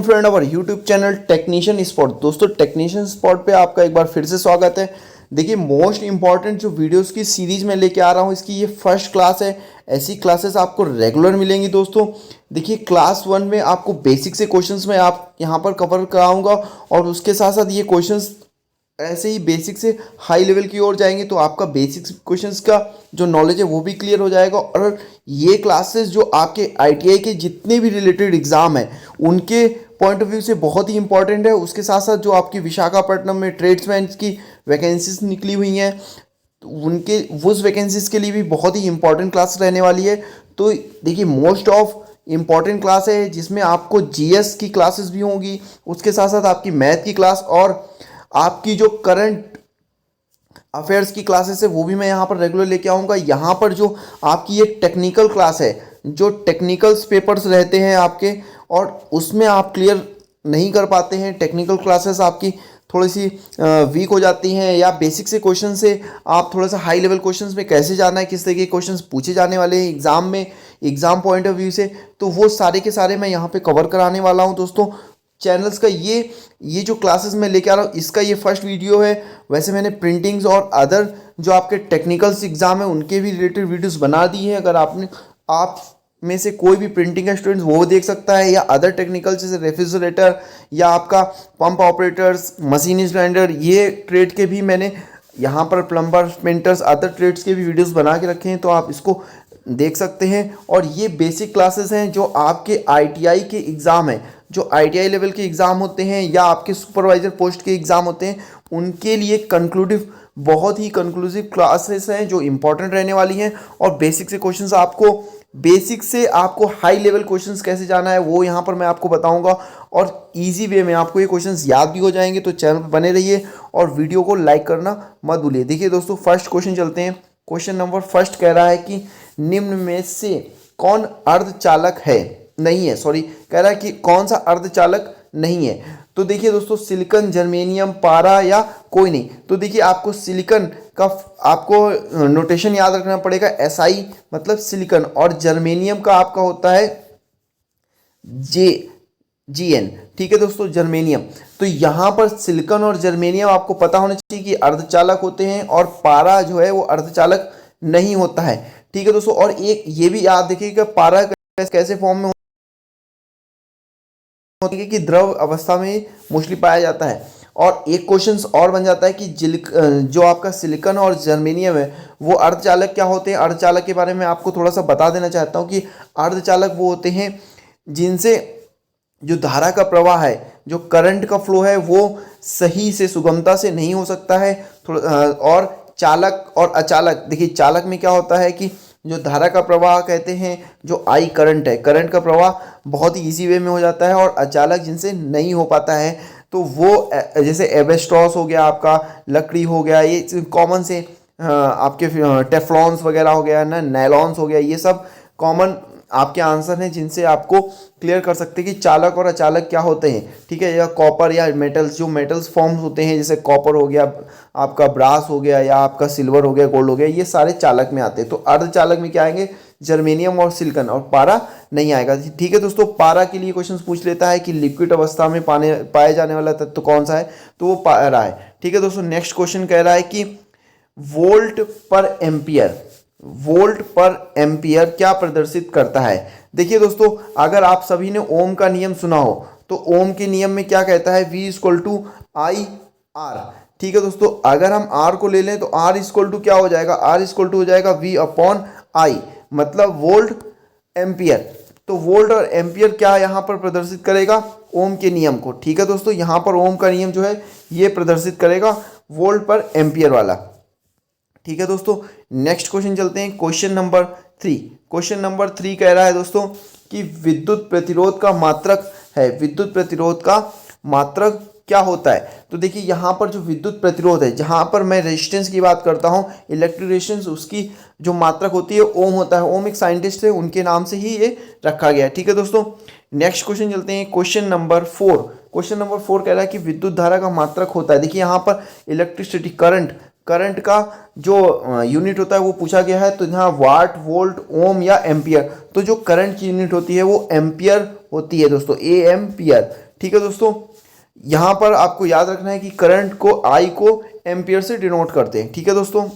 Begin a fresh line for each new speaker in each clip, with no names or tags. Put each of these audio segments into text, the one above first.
Welcome friend our YouTube channel technician spot. दोस्तों technician spot पे आपका एक बार फिर से स्वागत है। देखिए मोस्ट इंपॉर्टेंट जो वीडियोस की सीरीज में लेके आ रहा हूँ, इसकी ये फर्स्ट क्लास है। ऐसी क्लासेस आपको रेगुलर मिलेंगी दोस्तों। देखिए क्लास 1 में आपको बेसिक से क्वेश्चंस में आप यहाँ पर कवर कराऊंगा और उसके साथ साथ ये क्वेश्चंस ऐसे ही बेसिक से हाई लेवल की ओर जाएंगे, तो आपका बेसिक क्वेश्चंस का जो नॉलेज है वो भी क्लियर हो जाएगा। और ये क्लासेस जो आपके आईटीआई के जितने भी रिलेटेड एग्ज़ाम हैं उनके पॉइंट ऑफ व्यू से बहुत ही इंपॉर्टेंट है। उसके साथ साथ जो आपकी विशाखापट्टनम में ट्रेड्समैन की वैकेंसीज निकली हुई हैं, तो उनके उस वैकेंसीज के लिए भी बहुत ही इंपॉर्टेंट क्लास रहने वाली है। तो देखिए मोस्ट ऑफ इम्पॉर्टेंट क्लास है जिसमें आपको जीएस की क्लासेस भी होंगी, उसके साथ साथ आपकी मैथ की क्लास और आपकी जो करंट अफेयर्स की क्लासेस है वो भी मैं यहाँ पर रेगुलर लेके आऊँगा। यहाँ पर जो आपकी ये टेक्निकल क्लास है, जो टेक्निकल्स पेपर्स रहते हैं आपके और उसमें आप क्लियर नहीं कर पाते हैं, टेक्निकल क्लासेस आपकी थोड़ी सी वीक हो जाती हैं, या बेसिक से क्वेश्चन से आप थोड़ा सा हाई लेवल क्वेश्चंस में कैसे जाना है, किस तरह के क्वेश्चंस पूछे जाने वाले हैं एग्ज़ाम में, एग्ज़ाम पॉइंट ऑफ व्यू से, तो वो सारे के सारे मैं यहाँ पे कवर कराने वाला हूँ दोस्तों। चैनल्स का ये जो क्लासेस मैं लेके आ रहा हूँ, इसका ये फर्स्ट वीडियो है। वैसे मैंने प्रिंटिंग्स और अदर जो आपके टेक्निकल्स एग्ज़ाम है उनके भी रिलेटेड वीडियोस बना दी है। अगर आप में से कोई भी प्रिंटिंग का स्टूडेंट्स वो देख सकता है, या अदर टेक्निकल जैसे रेफ्रिजरेटर या आपका पंप ऑपरेटर्स, मशीनिस्ट ग्राइंडर, ये ट्रेड के भी मैंने यहाँ पर प्लम्बर, पेंटर्स, अदर ट्रेड्स के भी वीडियोस बना के रखे हैं, तो आप इसको देख सकते हैं। और ये बेसिक क्लासेस हैं जो आपके आईटीआई के एग्ज़ाम हैं, जो आईटीआई लेवल के एग्ज़ाम होते हैं या आपके सुपरवाइजर पोस्ट के एग्ज़ाम होते हैं, उनके लिए कंक्लूडिव, बहुत ही कंक्लूसिव क्लासेस हैं जो इंपॉर्टेंट रहने वाली हैं। और बेसिक से आपको हाई लेवल क्वेश्चंस कैसे जाना है वो यहाँ पर मैं आपको बताऊंगा, और इजी वे में आपको ये क्वेश्चंस याद भी हो जाएंगे। तो चैनल पर बने रहिए और वीडियो को लाइक करना मत भूलिए। देखिए दोस्तों फर्स्ट क्वेश्चन चलते हैं। क्वेश्चन नंबर फर्स्ट कह रहा है कि निम्न में से कौन अर्धचालक है, नहीं है, सॉरी, कह रहा है कि कौन सा अर्धचालक नहीं है। तो देखिए दोस्तों सिलिकॉन, जर्मेनियम, पारा या कोई नहीं। तो देखिए आपको सिलिकॉन का आपको नोटेशन याद रखना पड़ेगा, एसआई मतलब सिलिकॉन, और जर्मेनियम का आपका होता है जीएन। ठीक है दोस्तों, जर्मेनियम। तो यहाँ पर सिलिकॉन और जर्मेनियम आपको पता होना चाहिए कि अर्धचालक होते हैं, और पारा जो है वो अर्धचालक नहीं होता है। ठीक है दोस्तों, और एक ये भी याद रखिएगा पारा कैसे फॉर्म में होती है कि द्रव अवस्था में मोस्टली पाया जाता है। और एक क्वेश्चन और बन जाता है कि जो आपका सिलिकॉन और जर्मेनियम है वो अर्धचालक क्या होते हैं। अर्धचालक के बारे में आपको थोड़ा सा बता देना चाहता हूँ कि अर्धचालक वो होते हैं जिनसे जो धारा का प्रवाह है, जो करंट का फ्लो है, वो सही से, सुगमता से नहीं हो सकता है। और चालक और अचालक, देखिए चालक में क्या होता है कि जो धारा का प्रवाह कहते हैं, जो आई करंट है, करंट का प्रवाह बहुत ही इजी वे में हो जाता है, और अचालक जिनसे नहीं हो पाता है, तो वो जैसे एबेस्टॉस हो गया, आपका लकड़ी हो गया, ये कॉमन से आपके टेफ्लॉन्स वगैरह हो गया ना, नायलॉन्स हो गया, ये सब कॉमन आपके आंसर हैं जिनसे आपको क्लियर कर सकते हैं कि चालक और अचालक क्या होते हैं। ठीक है, या कॉपर या मेटल्स, जो मेटल्स फॉर्म्स होते हैं जैसे कॉपर हो गया, आपका ब्रास हो गया, या आपका सिल्वर हो गया, गोल्ड हो गया, ये सारे चालक में आते हैं। तो अर्धचालक में क्या आएंगे, जर्मेनियम और सिलिकॉन, और पारा नहीं आएगा। ठीक है दोस्तों, पारा के लिए क्वेश्चन पूछ लेता है कि लिक्विड अवस्था में पाए जाने वाला तत्व कौन सा है, तो वो पारा है। ठीक है दोस्तों, नेक्स्ट क्वेश्चन कह रहा है कि वोल्ट पर एम्पियर क्या प्रदर्शित करता है। देखिए दोस्तों, अगर आप सभी ने ओम का नियम सुना हो, तो ओम के नियम में क्या कहता है, V = IR। ठीक है दोस्तों, अगर हम R को ले लें तो R = क्या हो जाएगा, R = हो जाएगा V/I, मतलब वोल्ट एम्पियर। तो वोल्ट और एम्पियर क्या यहाँ पर प्रदर्शित करेगा, ओम के नियम को। ठीक है दोस्तों, यहाँ पर ओम का नियम जो है ये प्रदर्शित करेगा वोल्ट पर एम्पियर वाला। ठीक है दोस्तों, नेक्स्ट क्वेश्चन चलते हैं। Question number 3। क्वेश्चन नंबर 3 कह रहा है दोस्तों कि विद्युत प्रतिरोध का मात्रक है, विद्युत प्रतिरोध का मात्रक क्या होता है। तो देखिए यहाँ पर जो विद्युत प्रतिरोध है, जहाँ पर मैं रेजिस्टेंस की बात करता हूँ, इलेक्ट्रिक रेजिस्टेंस, उसकी जो मात्रक होती है ओम होता है। ओम एक साइंटिस्ट है, उनके नाम से ही ये रखा गया है। ठीक है दोस्तों, नेक्स्ट क्वेश्चन चलते हैं। Question number 4। क्वेश्चन नंबर 4 कह रहा है कि विद्युत धारा का मात्रक होता है। देखिए यहाँ पर इलेक्ट्रिसिटी, करंट का जो यूनिट होता है वो पूछा गया है। तो यहाँ वाट, वोल्ट, ओम या एम्पियर, तो जो करंट की यूनिट होती है वो एम्पियर होती है दोस्तों, एम्पियर। ठीक है दोस्तों, यहाँ पर आपको याद रखना है कि करंट को आई को एम्पियर से डिनोट करते हैं। ठीक है दोस्तों,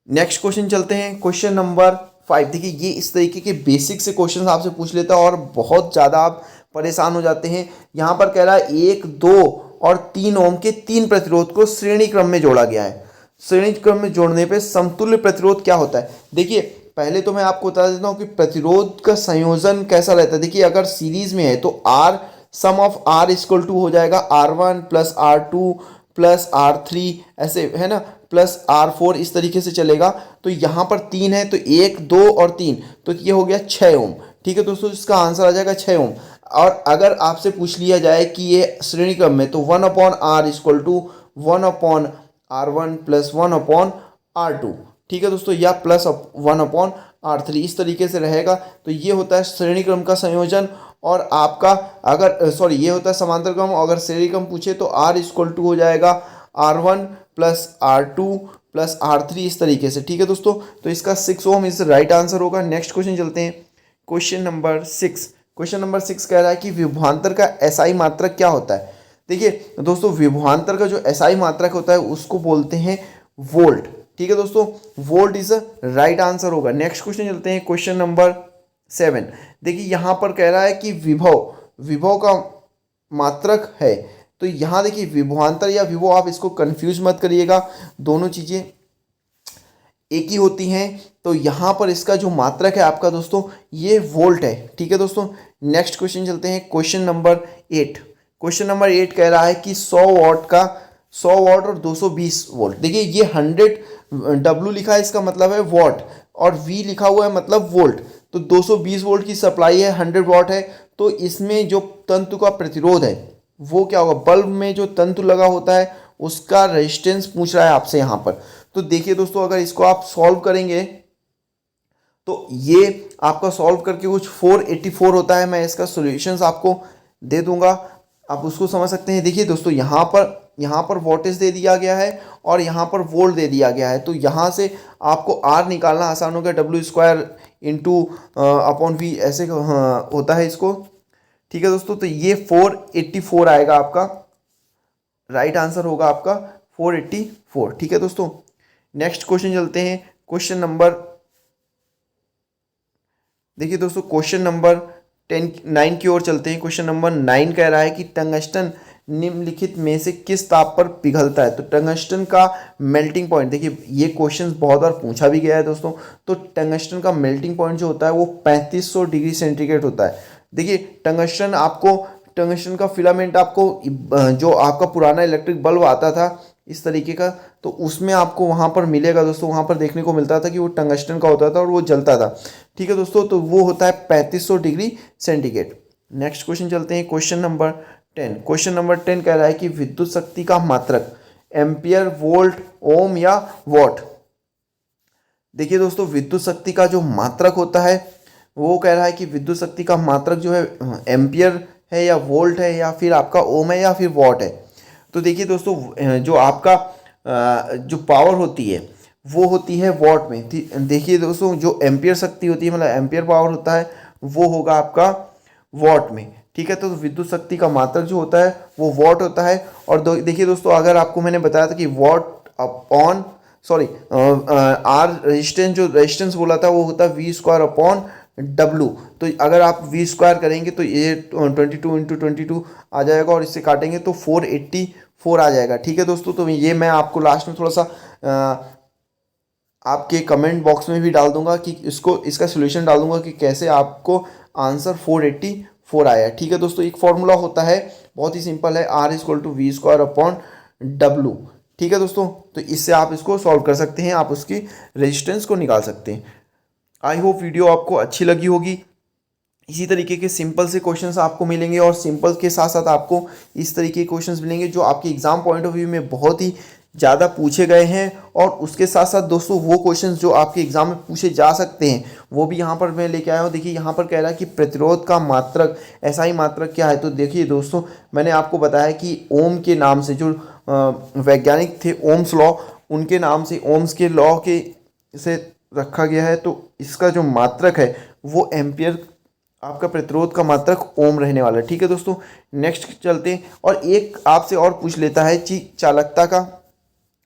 नेक्स्ट क्वेश्चन चलते हैं, क्वेश्चन नंबर 5। देखिए ये इस तरीके के बेसिक से क्वेश्चन आपसे पूछ लेता है और बहुत ज़्यादा आप परेशान हो जाते हैं। यहाँ पर कह रहा है 1, 2 और 3 ओम के 3 प्रतिरोध को श्रेणी क्रम में जोड़ा गया है। श्रेणी क्रम में जोड़ने पे समतुल्य प्रतिरोध क्या होता है? देखिए पहले तो मैं आपको बता देता हूँ कि प्रतिरोध का संयोजन कैसा रहता है। देखिए अगर सीरीज में है तो R sum of R equal to हो जाएगा R1 plus R2 plus R3, ऐसे है ना, प्लस R4, इस तरीके से चलेगा। तो यहाँ पर 3 है तो 1, 2 और 3, तो ये हो गया 6 ओम। ठीक है दोस्तों, इसका आंसर आ जाएगा 6 ओम। और अगर आपसे पूछ लिया जाए कि ये श्रेणी क्रम में, तो 1/R equal to 1/R1 plus 1/R2। ठीक है दोस्तों, या प्लस 1/R3, इस तरीके से रहेगा। तो ये होता है श्रेणी क्रम का संयोजन। और आपका अगर ये होता है समांतर क्रम। अगर श्रेणी क्रम पूछे तो R इक्वल टू हो जाएगा R1 plus R2 plus R3, इस तरीके से। ठीक है दोस्तों, तो इसका 6 ओम इज राइट आंसर होगा। नेक्स्ट क्वेश्चन चलते हैं, क्वेश्चन नंबर 6। क्वेश्चन नंबर 6 कह रहा है कि विभवांतर का एसआई मात्रक क्या होता है? देखिए दोस्तों, विभवांतर का जो एसआई मात्रक होता है उसको बोलते हैं वोल्ट। ठीक है दोस्तों, वोल्ट इज राइट आंसर होगा। नेक्स्ट क्वेश्चन चलते हैं, क्वेश्चन नंबर 7। देखिए यहाँ पर कह रहा है कि विभव का मात्रक है। तो यहाँ देखिए विभवांतर या विभव, आप इसको कंफ्यूज मत करिएगा, दोनों चीज़ें एक ही होती हैं। तो यहाँ पर इसका जो मात्रक है आपका दोस्तों, ये वोल्ट है। ठीक है दोस्तों, नेक्स्ट क्वेश्चन चलते हैं, क्वेश्चन नंबर 8। क्वेश्चन नंबर 8 कह रहा है कि 100 वाट और 220 वोल्ट। देखिए ये 100 W लिखा है, इसका मतलब है वॉट, और V लिखा हुआ है मतलब वोल्ट। तो 220 वोल्ट की सप्लाई है, 100 वाट है। तो इसमें जो तंतु का प्रतिरोध है वो क्या होगा? बल्ब में जो तंतु लगा होता है उसका रेजिस्टेंस पूछ रहा है आपसे यहाँ पर। तो देखिए दोस्तों, अगर इसको आप सॉल्व करेंगे तो ये आपका सॉल्व करके कुछ 484 होता है। मैं इसका सॉल्यूशंस आपको दे दूंगा, आप उसको समझ सकते हैं। देखिए दोस्तों, यहाँ पर वोल्टेज दे दिया गया है और यहाँ पर वोल्ट दे दिया गया है। तो यहाँ से आपको R निकालना आसान हो गया, W² इंटू अपॉन V ऐसे होता है इसको। ठीक है दोस्तों, तो ये 484 आएगा आपका, राइट आंसर होगा आपका 484। ठीक है दोस्तों, नेक्स्ट क्वेश्चन चलते हैं, क्वेश्चन नंबर, देखिए दोस्तों क्वेश्चन नंबर 9 की ओर चलते हैं। क्वेश्चन नंबर 9 कह रहा है कि टंगस्टन निम्नलिखित में से किस ताप पर पिघलता है? तो टंगस्टन का मेल्टिंग पॉइंट, देखिए ये क्वेश्चन बहुत बार पूछा भी गया है दोस्तों। तो टंगस्टन का मेल्टिंग पॉइंट जो होता है वो 3500 डिग्री सेंटीग्रेड होता है। देखिए टंगस्टन का फिलामेंट आपको, जो आपका पुराना इलेक्ट्रिक बल्ब आता था इस तरीके का, तो उसमें आपको वहाँ पर मिलेगा दोस्तों। वहाँ पर देखने को मिलता था कि वो टंगस्टन का होता था और वो जलता था। ठीक है दोस्तों, तो वो होता है 3500 डिग्री सेंटीग्रेड। नेक्स्ट क्वेश्चन चलते हैं, क्वेश्चन नंबर 10। क्वेश्चन नंबर 10 कह रहा है कि विद्युत शक्ति का मात्रक एम्पियर, वोल्ट, ओम या वॉट? देखिए दोस्तों, विद्युत शक्ति का जो मात्रक होता है वो कह रहा है कि विद्युत शक्ति का मात्रक जो है एम्पियर है या वोल्ट है या फिर आपका ओम है या फिर वॉट है। तो देखिए दोस्तों, जो आपका जो पावर होती है वो होती है वॉट में। देखिए दोस्तों, जो एम्पियर शक्ति होती है, मतलब एम्पियर पावर होता है, वो होगा आपका वॉट में। ठीक है, तो विद्युत शक्ति का मात्रक जो होता है वो वॉट होता है। और देखिए दोस्तों, अगर आपको मैंने बताया था कि वॉट अपॉन आर रेजिस्टेंस, जो रेजिस्टेंस बोला था वो होता है V² अपॉन W। तो अगर आप V² करेंगे तो ये 22 इंटू 22 आ जाएगा और इससे काटेंगे तो 484 आ जाएगा। ठीक है दोस्तों, तो ये मैं आपको लास्ट में थोड़ा सा आपके कमेंट बॉक्स में भी डाल दूंगा कि इसका सोल्यूशन डाल दूंगा कि कैसे आपको आंसर 484 आया। ठीक है दोस्तों, एक फॉर्मूला होता है, बहुत ही सिंपल है, R equal to V² upon W। ठीक है दोस्तों, तो इससे आप इसको सॉल्व कर सकते हैं, आप उसकी रेजिस्टेंस को निकाल सकते हैं। आई होप वीडियो आपको अच्छी लगी होगी। इसी तरीके के सिंपल से क्वेश्चंस आपको मिलेंगे और सिंपल के साथ साथ आपको इस तरीके के क्वेश्चंस मिलेंगे जो आपके एग्जाम पॉइंट ऑफ व्यू में बहुत ही ज़्यादा पूछे गए हैं। और उसके साथ साथ दोस्तों वो क्वेश्चंस जो आपके एग्जाम में पूछे जा सकते हैं वो भी यहाँ पर मैं लेके आया हूँ। देखिए यहाँ पर कह रहा है कि प्रतिरोध का मात्रक, एसआई मात्रक क्या है? तो देखिए दोस्तों, मैंने आपको बताया कि ओम के नाम से जो वैज्ञानिक थे ओम्स लॉ, उनके नाम से, ओम्स के लॉ के से रखा गया है। तो इसका जो मात्रक है वो एम्पियर आपका प्रतिरोध का मात्रक ओम रहने वाला है। ठीक है दोस्तों, नेक्स्ट चलते हैं और एक आपसे और पूछ लेता है कि चालकता का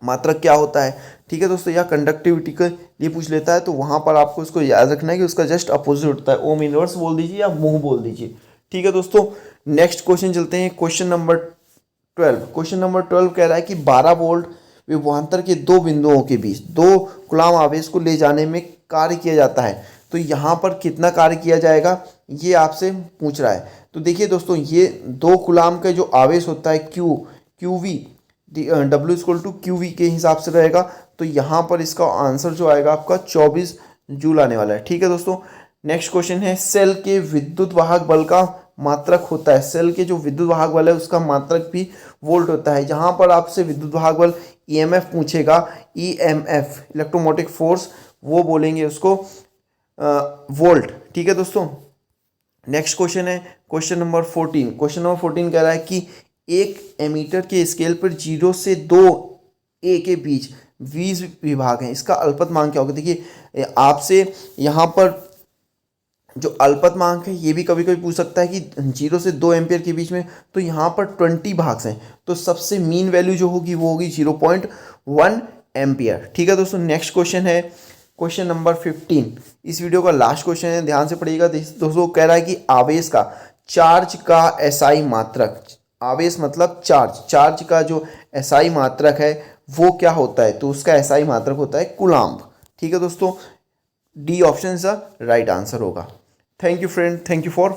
मात्रक क्या होता है। ठीक है दोस्तों, या कंडक्टिविटी के लिए पूछ लेता है, तो वहाँ पर आपको उसको याद रखना है कि उसका जस्ट अपोजिट होता है। ओम इनवर्स बोल दीजिए या मुंह बोल दीजिए। ठीक है दोस्तों, नेक्स्ट क्वेश्चन चलते हैं, क्वेश्चन नंबर 12। क्वेश्चन नंबर 12 कह रहा है कि 12 वोल्ट विभवांतर के दो बिंदुओं के बीच 2 कूलाम आवेश को ले जाने में कार्य किया जाता है। तो यहाँ पर कितना कार्य किया जाएगा ये आपसे पूछ रहा है। तो देखिए दोस्तों, ये 2 कूलाम का जो आवेश होता है Q V W equal to Q V के हिसाब से रहेगा। तो यहाँ पर इसका आंसर जो आएगा आपका 24 जूल आने वाला है। ठीक है दोस्तों, नेक्स्ट क्वेश्चन है, सेल के विद्युत वाहक बल का मात्रक होता है। सेल के जो विद्युत वाहक बल है उसका मात्रक भी वोल्ट होता है। यहाँ पर आपसे विद्युत वाहक बल ईएमएफ पूछेगा, ईएमएफ इलेक्ट्रोमोटिक फोर्स, वो बोलेंगे उसको वोल्ट। ठीक है दोस्तों, नेक्स्ट क्वेश्चन है क्वेश्चन नंबर 14। क्वेश्चन नंबर 14 कह रहा है कि एक एमीटर के स्केल पर 0 से 2A के बीच 20 विभाग हैं, इसका अल्पतमांक क्या होगा। देखिए आपसे यहाँ पर जो अल्पतमांक है ये भी कभी कभी पूछ सकता है कि 0 से 2 एम्पियर के बीच में, तो यहाँ पर 20 भाग्स हैं, तो सबसे मीन वैल्यू जो होगी वो होगी 0.1 एम्पियर। ठीक है दोस्तों, नेक्स्ट क्वेश्चन है क्वेश्चन नंबर 15। इस वीडियो का लास्ट क्वेश्चन है, ध्यान से पढ़िएगा दोस्तों। कह रहा है कि आवेश का चार्ज का एसआई मात्रक, आवेश मतलब चार्ज का जो एसआई मात्रक है वो क्या होता है, तो उसका एसआई मात्रक होता है कूलाम्ब। ठीक है दोस्तों, D option the right answer होगा। Thank you friend, thank you for